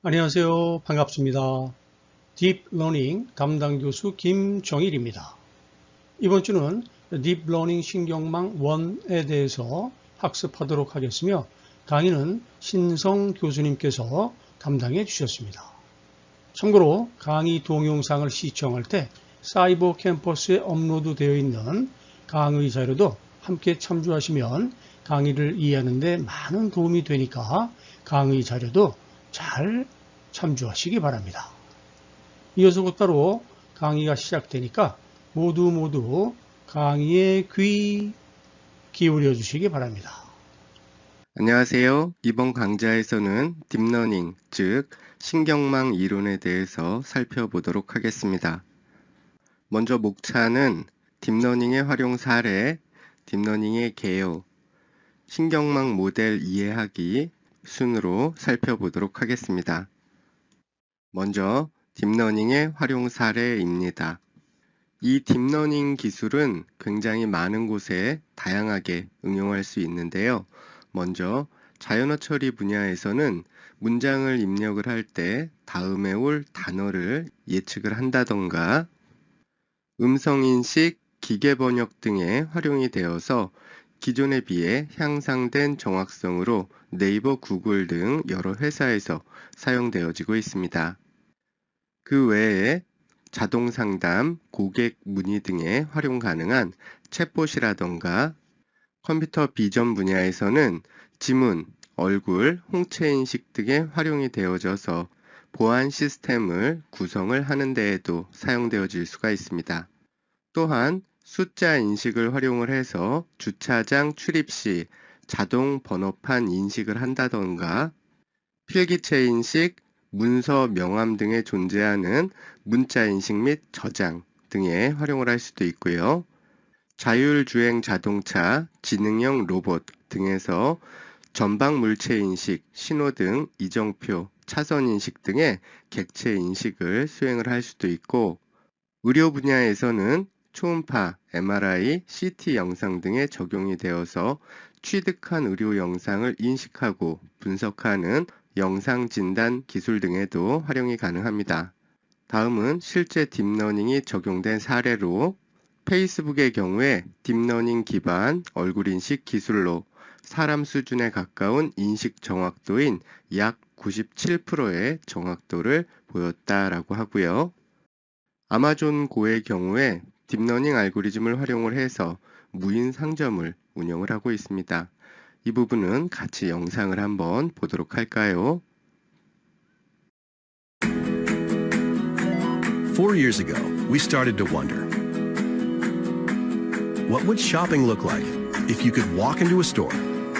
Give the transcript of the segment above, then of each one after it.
안녕하세요. 반갑습니다. 딥러닝 담당 교수 김정일입니다. 이번 주는 딥러닝 신경망 1에 대해서 학습하도록 하겠으며 강의는 신성 교수님께서 담당해 주셨습니다. 참고로 강의 동영상을 시청할 때 사이버 캠퍼스에 업로드되어 있는 강의 자료도 함께 참조하시면 강의를 이해하는 데 많은 도움이 되니까 강의 자료도 잘 참조하시기 바랍니다. 이어서 곧바로 강의가 시작되니까 모두 강의에 귀 기울여 주시기 바랍니다. 안녕하세요. 이번 강좌에서는 딥러닝, 즉 신경망 이론에 대해서 살펴보도록 하겠습니다. 먼저 목차는 딥러닝의 활용 사례, 딥러닝의 개요, 신경망 모델 이해하기 순으로 살펴보도록 하겠습니다. 먼저 딥러닝의 활용 사례입니다. 이 딥러닝 기술은 굉장히 많은 곳에 다양하게 응용할 수 있는데요. 먼저 자연어 처리 분야에서는 문장을 입력을 할 때 다음에 올 단어를 예측을 한다던가 음성인식, 기계번역 등에 활용이 되어서 기존에 비해 향상된 정확성으로 네이버, 구글 등 여러 회사에서 사용되어지고 있습니다. 그 외에 자동상담, 고객 문의 등에 활용 가능한 챗봇이라던가 컴퓨터 비전 분야에서는 지문, 얼굴, 홍채 인식 등에 활용이 되어져서 보안 시스템을 구성을 하는 데에도 사용되어질 수가 있습니다. 또한 숫자 인식을 활용을 해서 주차장 출입 시 자동 번호판 인식을 한다던가 필기체 인식, 문서 명함 등에 존재하는 문자 인식 및 저장 등에 활용을 할 수도 있고요. 자율주행 자동차, 지능형 로봇 등에서 전방 물체 인식, 신호등, 이정표, 차선 인식 등의 객체 인식을 수행을 할 수도 있고, 의료 분야에서는 초음파, MRI, CT 영상 등에 적용이 되어서 취득한 의료 영상을 인식하고 분석하는 영상 진단 기술 등에도 활용이 가능합니다. 다음은 실제 딥러닝이 적용된 사례로 페이스북의 경우에 딥러닝 기반 얼굴 인식 기술로 사람 수준에 가까운 인식 정확도인 약 97%의 정확도를 보였다라고 하고요. 아마존 고의 경우에 딥러닝 알고리즘을 활용을 해서 무인 상점을 운영을 하고 있습니다. 이 부분은 같이 영상을 한번 보도록 할까요? 4 years ago, we started to wonder, what would shopping look like if you could walk into a store,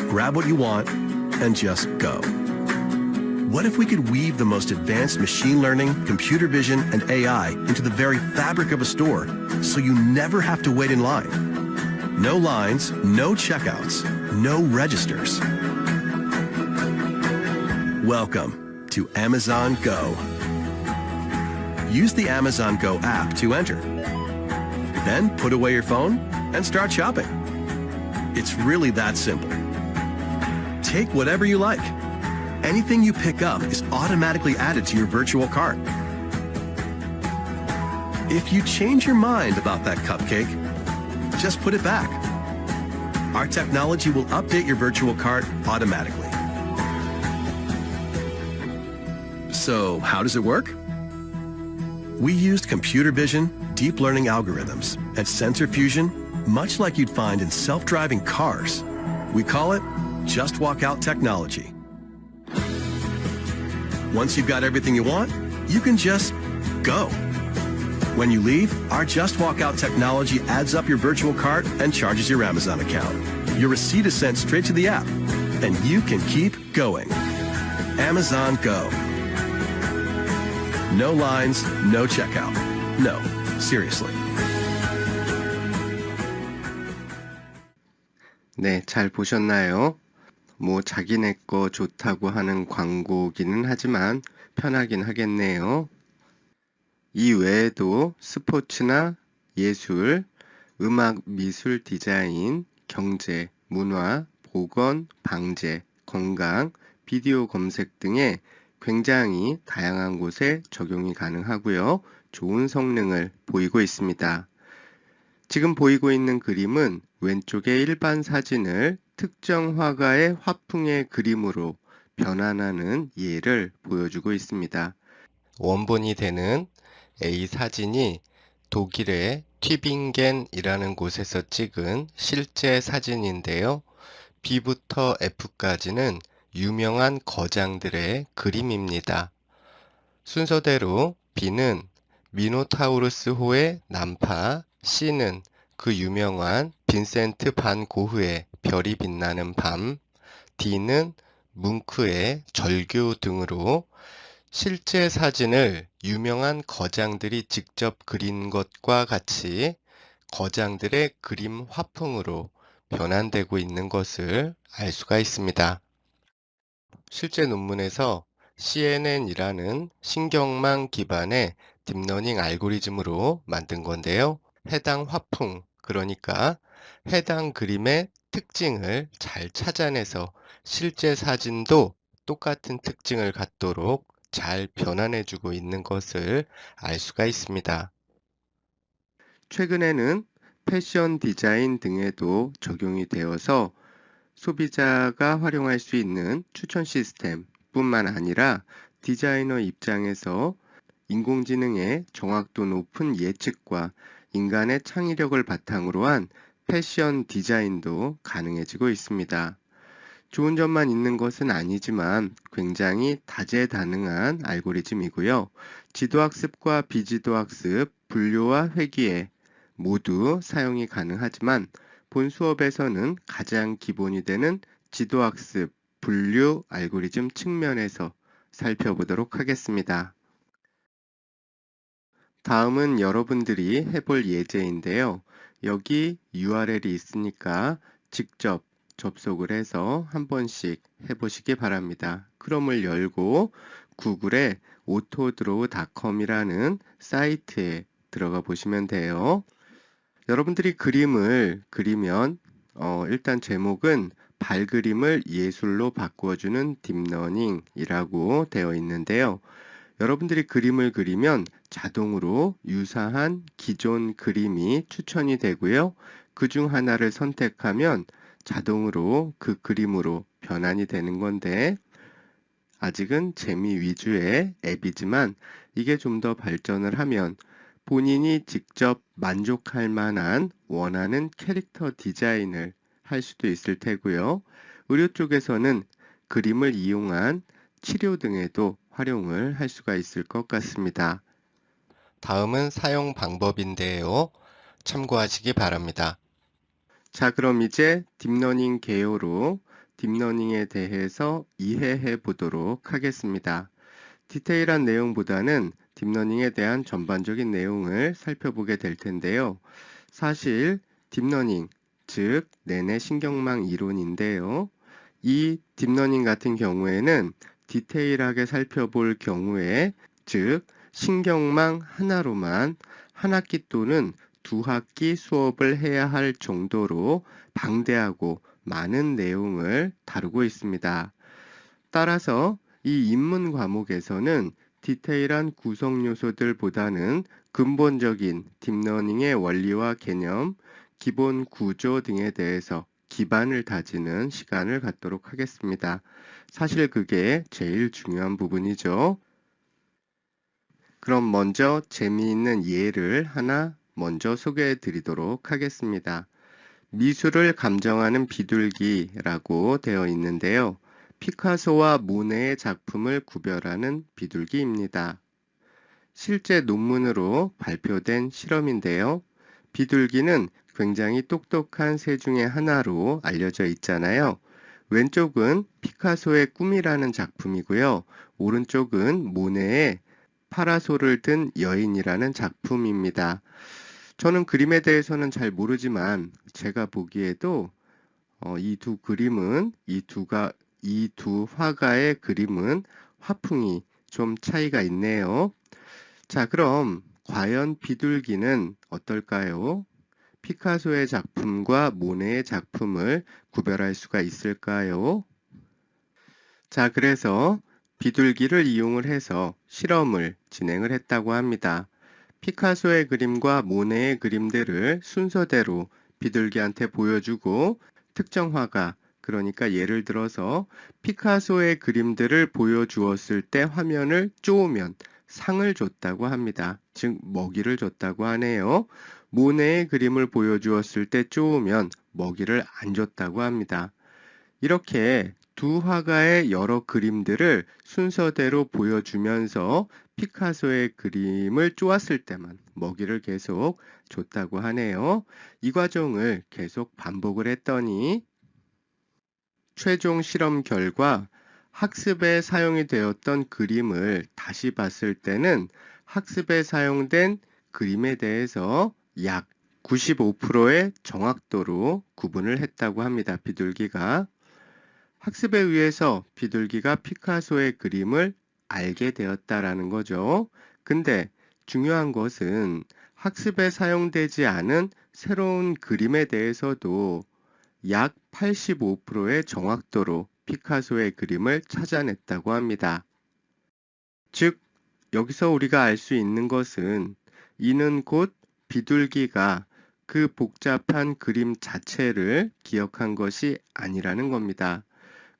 grab what you want, and just go? What if we could weave the most advanced machine learning, computer vision, and AI into the very fabric of a store so you never have to wait in line? No lines, no checkouts, no registers. Welcome to Amazon Go. Use the Amazon Go app to enter. Then put away your phone and start shopping. It's really that simple. Take whatever you like. Anything you pick up is automatically added to your virtual cart. If you change your mind about that cupcake, just put it back. Our technology will update your virtual cart automatically. So, how does it work? We used computer vision, deep learning algorithms, and sensor fusion, much like you'd find in self-driving cars. We call it Just Walk Out technology. Once you've got everything you want, you can just go. When you leave, our Just Walk Out technology adds up your virtual cart and charges your Amazon account. Your receipt is sent straight to the app, and you can keep going. Amazon Go. No lines, no checkout. No, seriously. 네, 잘 보셨나요? 자기네 거 좋다고 하는 광고기는 하지만 편하긴 하겠네요. 이 외에도 스포츠나 예술, 음악, 미술, 디자인, 경제, 문화, 보건, 방제, 건강, 비디오 검색 등의 굉장히 다양한 곳에 적용이 가능하고요. 좋은 성능을 보이고 있습니다. 지금 보이고 있는 그림은 왼쪽의 일반 사진을 특정 화가의 화풍의 그림으로 변환하는 예를 보여주고 있습니다. 원본이 되는 A 사진이 독일의 튜빙겐이라는 곳에서 찍은 실제 사진인데요. B부터 F까지는 유명한 거장들의 그림입니다. 순서대로 B는 미노타우루스호의 난파, C는 그 유명한 빈센트 반 고흐의 별이 빛나는 밤, D는 뭉크의 절규 등으로 실제 사진을 유명한 거장들이 직접 그린 것과 같이 거장들의 그림 화풍으로 변환되고 있는 것을 알 수가 있습니다. 실제 논문에서 CNN이라는 신경망 기반의 딥러닝 알고리즘으로 만든 건데요. 해당 화풍, 그러니까 해당 그림의 특징을 잘 찾아내서 실제 사진도 똑같은 특징을 갖도록 잘 변환해주고 있는 것을 알 수가 있습니다. 최근에는 패션 디자인 등에도 적용이 되어서 소비자가 활용할 수 있는 추천 시스템 뿐만 아니라 디자이너 입장에서 인공지능의 정확도 높은 예측과 인간의 창의력을 바탕으로 한 패션 디자인도 가능해지고 있습니다. 좋은 점만 있는 것은 아니지만 굉장히 다재다능한 알고리즘이고요. 지도학습과 비지도학습, 분류와 회귀에 모두 사용이 가능하지만 본 수업에서는 가장 기본이 되는 지도학습, 분류 알고리즘 측면에서 살펴보도록 하겠습니다. 다음은 여러분들이 해볼 예제인데요. 여기 URL이 있으니까 직접 접속을 해서 한 번씩 해보시기 바랍니다. 크롬을 열고 구글에 autodraw.com이라는 사이트에 들어가 보시면 돼요. 여러분들이 그림을 그리면 일단 제목은 발그림을 예술로 바꾸어주는 딥러닝이라고 되어 있는데요. 여러분들이 그림을 그리면 자동으로 유사한 기존 그림이 추천이 되고요. 그중 하나를 선택하면 자동으로 그 그림으로 변환이 되는 건데 아직은 재미 위주의 앱이지만 이게 좀 더 발전을 하면 본인이 직접 만족할 만한 원하는 캐릭터 디자인을 할 수도 있을 테고요. 의료 쪽에서는 그림을 이용한 치료 등에도 활용을 할 수가 있을 것 같습니다. 다음은 사용 방법인데요. 참고하시기 바랍니다. 자, 그럼 이제 딥러닝 개요로 딥러닝에 대해서 이해해 보도록 하겠습니다. 디테일한 내용보다는 딥러닝에 대한 전반적인 내용을 살펴보게 될 텐데요. 사실 딥러닝, 즉 내내 신경망 이론인데요. 이 딥러닝 같은 경우에는 디테일하게 살펴볼 경우에, 즉 신경망 하나로만 한 학기 또는 두 학기 수업을 해야 할 정도로 방대하고 많은 내용을 다루고 있습니다. 따라서 이 입문 과목에서는 디테일한 구성 요소들보다는 근본적인 딥러닝의 원리와 개념, 기본 구조 등에 대해서 기반을 다지는 시간을 갖도록 하겠습니다. 사실 그게 제일 중요한 부분이죠. 그럼 먼저 재미있는 예를 하나 먼저 소개해 드리도록 하겠습니다. 미술을 감정하는 비둘기라고 되어 있는데요. 피카소와 모네의 작품을 구별하는 비둘기입니다. 실제 논문으로 발표된 실험인데요. 비둘기는 굉장히 똑똑한 새 중에 하나로 알려져 있잖아요. 왼쪽은 피카소의 꿈이라는 작품이고요. 오른쪽은 모네의 파라솔을 든 여인이라는 작품입니다. 저는 그림에 대해서는 잘 모르지만 제가 보기에도 이 두 그림은 이 두 화가의 그림은 화풍이 좀 차이가 있네요. 자, 그럼 과연 비둘기는 어떨까요? 피카소의 작품과 모네의 작품을 구별할 수가 있을까요? 자, 그래서 비둘기를 이용을 해서 실험을 진행을 했다고 합니다. 피카소의 그림과 모네의 그림들을 순서대로 비둘기한테 보여주고 특정 화가, 그러니까 예를 들어서 피카소의 그림들을 보여주었을 때 화면을 쪼으면 상을 줬다고 합니다. 즉 먹이를 줬다고 하네요. 모네의 그림을 보여주었을 때 쪼으면 먹이를 안 줬다고 합니다. 이렇게 두 화가의 여러 그림들을 순서대로 보여주면서 피카소의 그림을 쪼았을 때만 먹이를 계속 줬다고 하네요. 이 과정을 계속 반복을 했더니 최종 실험 결과 학습에 사용이 되었던 그림을 다시 봤을 때는 학습에 사용된 그림에 대해서 약 95%의 정확도로 구분을 했다고 합니다. 비둘기가. 학습에 의해서 비둘기가 피카소의 그림을 알게 되었다라는 거죠. 근데 중요한 것은 학습에 사용되지 않은 새로운 그림에 대해서도 약 85%의 정확도로 피카소의 그림을 찾아냈다고 합니다. 즉, 여기서 우리가 알 수 있는 것은 이는 곧 비둘기가 그 복잡한 그림 자체를 기억한 것이 아니라는 겁니다.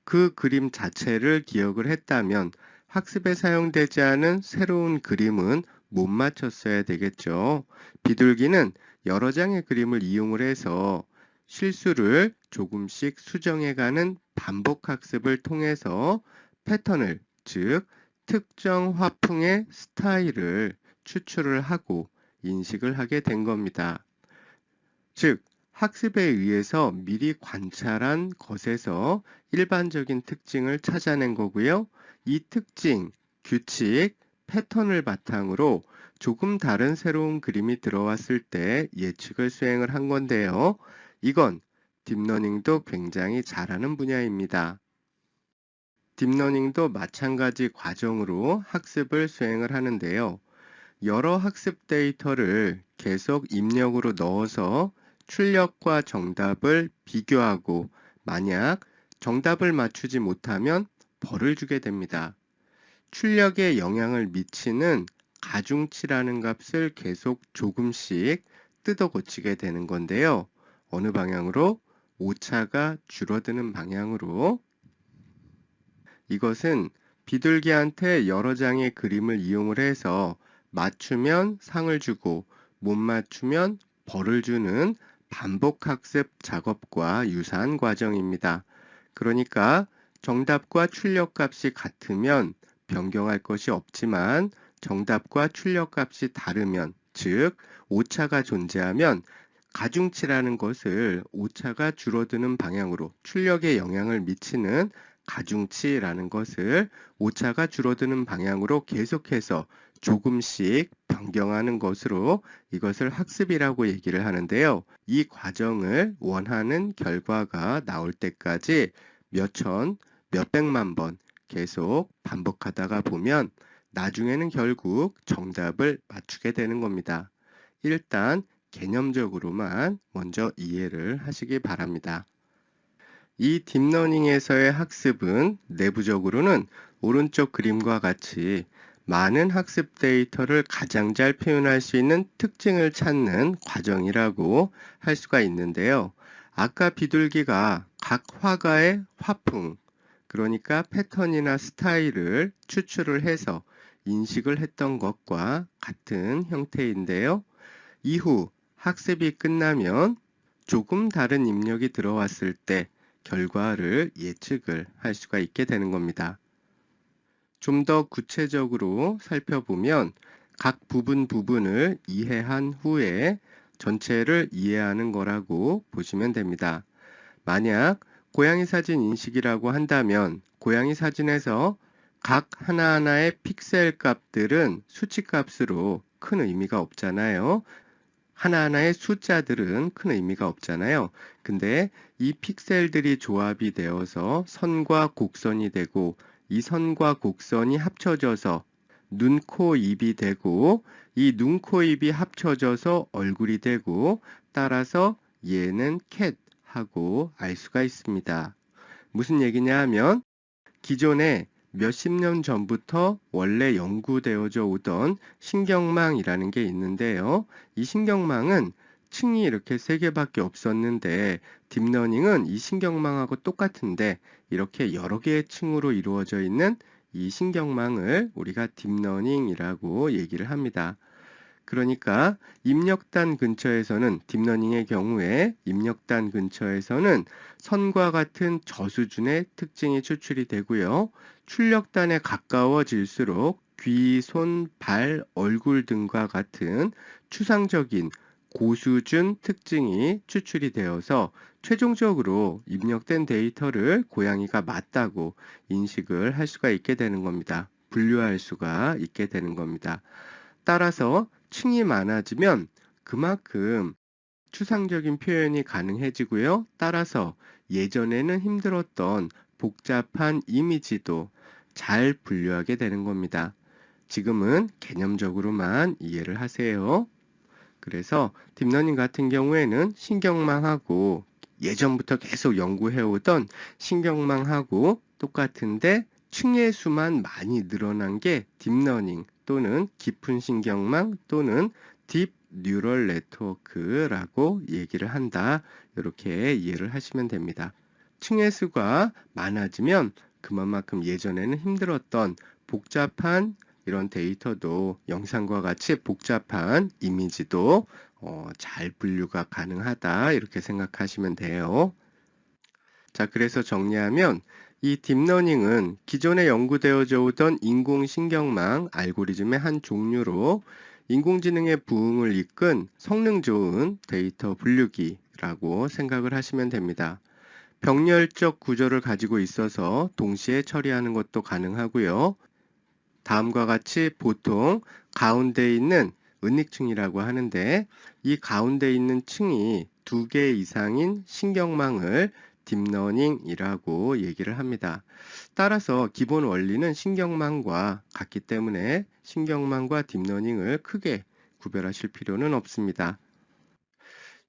그 그림 자체를 기억을 했다면 학습에 사용되지 않은 새로운 그림은 못 맞췄어야 되겠죠. 비둘기는 여러 장의 그림을 이용을 해서 실수를 조금씩 수정해가는 반복 학습을 통해서 패턴을, 즉 특정 화풍의 스타일을 추출을 하고 인식을 하게 된 겁니다. 즉 학습에 의해서 미리 관찰한 것에서 일반적인 특징을 찾아낸 거고요. 이 특징, 규칙, 패턴을 바탕으로 조금 다른 새로운 그림이 들어왔을 때 예측을 수행을 한 건데요. 이건 딥러닝도 굉장히 잘하는 분야입니다. 딥러닝도 마찬가지 과정으로 학습을 수행을 하는데요. 여러 학습 데이터를 계속 입력으로 넣어서 출력과 정답을 비교하고 만약 정답을 맞추지 못하면 벌을 주게 됩니다. 출력에 영향을 미치는 가중치라는 값을 계속 조금씩 뜯어 고치게 되는 건데요. 어느 방향으로? 오차가 줄어드는 방향으로. 이것은 비둘기한테 여러 장의 그림을 이용을 해서 맞추면 상을 주고 못 맞추면 벌을 주는 반복학습 작업과 유사한 과정입니다. 그러니까 정답과 출력값이 같으면 변경할 것이 없지만 정답과 출력값이 다르면, 즉 오차가 존재하면 가중치라는 것을 오차가 줄어드는 방향으로 출력에 영향을 미치는 가중치라는 것을 오차가 줄어드는 방향으로 계속해서 조금씩 변경하는 것으로 이것을 학습이라고 얘기를 하는데요. 이 과정을 원하는 결과가 나올 때까지 몇천, 몇백만 번 계속 반복하다가 보면 나중에는 결국 정답을 맞추게 되는 겁니다. 일단 개념적으로만 먼저 이해를 하시기 바랍니다. 이 딥러닝에서의 학습은 내부적으로는 오른쪽 그림과 같이 많은 학습 데이터를 가장 잘 표현할 수 있는 특징을 찾는 과정이라고 할 수가 있는데요. 아까 비둘기가 각 화가의 화풍, 그러니까 패턴이나 스타일을 추출을 해서 인식을 했던 것과 같은 형태인데요. 이후 학습이 끝나면 조금 다른 입력이 들어왔을 때 결과를 예측을 할 수가 있게 되는 겁니다. 좀 더 구체적으로 살펴보면 각 부분을 이해한 후에 전체를 이해하는 거라고 보시면 됩니다. 만약 고양이 사진 인식이라고 한다면 고양이 사진에서 각 하나하나의 픽셀 값들은 수치 값으로 큰 의미가 없잖아요. 하나하나의 숫자들은 큰 의미가 없잖아요. 근데 이 픽셀들이 조합이 되어서 선과 곡선이 되고 이 선과 곡선이 합쳐져서 눈, 코, 입이 되고 이 눈, 코, 입이 합쳐져서 얼굴이 되고 따라서 얘는 캣 하고 알 수가 있습니다. 무슨 얘기냐 하면 기존에 몇십 년 전부터 원래 연구되어져 오던 신경망이라는 게 있는데요. 이 신경망은 층이 이렇게 3개밖에 없었는데 딥러닝은 이 신경망하고 똑같은데 이렇게 여러 개의 층으로 이루어져 있는 이 신경망을 우리가 딥러닝이라고 얘기를 합니다. 그러니까 입력단 근처에서는 딥러닝의 경우에 입력단 근처에서는 선과 같은 저수준의 특징이 추출이 되고요. 출력단에 가까워질수록 귀, 손, 발, 얼굴 등과 같은 추상적인 고수준 특징이 추출이 되어서 최종적으로 입력된 데이터를 고양이가 맞다고 인식을 할 수가 있게 되는 겁니다. 분류할 수가 있게 되는 겁니다. 따라서 층이 많아지면 그만큼 추상적인 표현이 가능해지고요. 따라서 예전에는 힘들었던 복잡한 이미지도 잘 분류하게 되는 겁니다. 지금은 개념적으로만 이해를 하세요. 그래서 딥러닝 같은 경우에는 신경망하고 예전부터 계속 연구해오던 신경망하고 똑같은데 층의 수만 많이 늘어난 게 딥러닝 또는 깊은 신경망 또는 딥 뉴럴 네트워크라고 얘기를 한다. 이렇게 이해를 하시면 됩니다. 층의 수가 많아지면 그만큼 예전에는 힘들었던 복잡한 이런 데이터도 영상과 같이 복잡한 이미지도 잘 분류가 가능하다. 이렇게 생각하시면 돼요. 자, 그래서 정리하면 이 딥러닝은 기존에 연구되어져 오던 인공신경망 알고리즘의 한 종류로 인공지능의 부흥을 이끈 성능 좋은 데이터 분류기라고 생각을 하시면 됩니다. 병렬적 구조를 가지고 있어서 동시에 처리하는 것도 가능하고요. 다음과 같이 보통 가운데 있는 은닉층이라고 하는데 이 가운데 있는 층이 2개 이상인 신경망을 딥러닝이라고 얘기를 합니다. 따라서 기본 원리는 신경망과 같기 때문에 신경망과 딥러닝을 크게 구별하실 필요는 없습니다.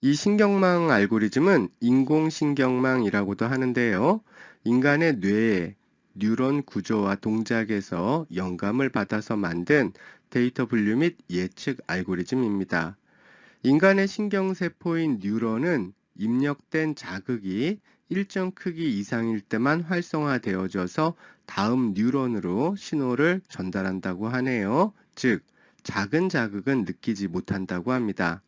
이 신경망 알고리즘은 인공신경망이라고도 하는데요. 인간의 뇌의 뉴런 구조와 동작에서 영감을 받아서 만든 데이터 분류 및 예측 알고리즘입니다. 인간의 신경세포인 뉴런은 입력된 자극이 일정 크기 이상일 때만 활성화되어져서 다음 뉴런으로 신호를 전달한다고 하네요. 즉, 작은 자극은 느끼지 못한다고 합니다.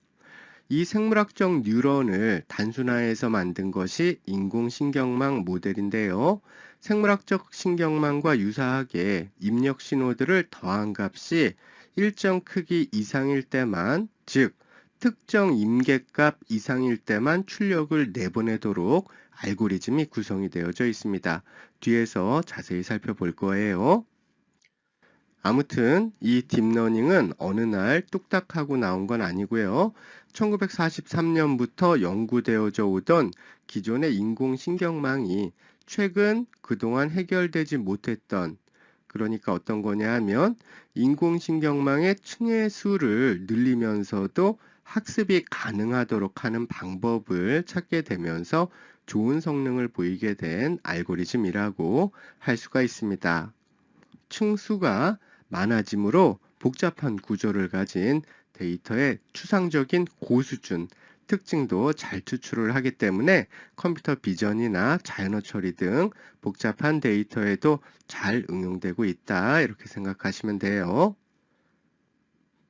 이 생물학적 뉴런을 단순화해서 만든 것이 인공신경망 모델인데요. 생물학적 신경망과 유사하게 입력 신호들을 더한 값이 일정 크기 이상일 때만, 즉 특정 임계값 이상일 때만 출력을 내보내도록 알고리즘이 구성이 되어져 있습니다. 뒤에서 자세히 살펴볼 거예요. 아무튼 이 딥러닝은 어느 날 뚝딱 하고 나온 건 아니고요. 1943년부터 연구되어져 오던 기존의 인공신경망이 최근 그동안 해결되지 못했던, 그러니까 어떤 거냐 하면 인공신경망의 층의 수를 늘리면서도 학습이 가능하도록 하는 방법을 찾게 되면서 좋은 성능을 보이게 된 알고리즘이라고 할 수가 있습니다. 층수가 많아지므로 복잡한 구조를 가진 데이터의 추상적인 고수준 특징도 잘 추출을 하기 때문에 컴퓨터 비전이나 자연어 처리 등 복잡한 데이터에도 잘 응용되고 있다. 이렇게 생각하시면 돼요.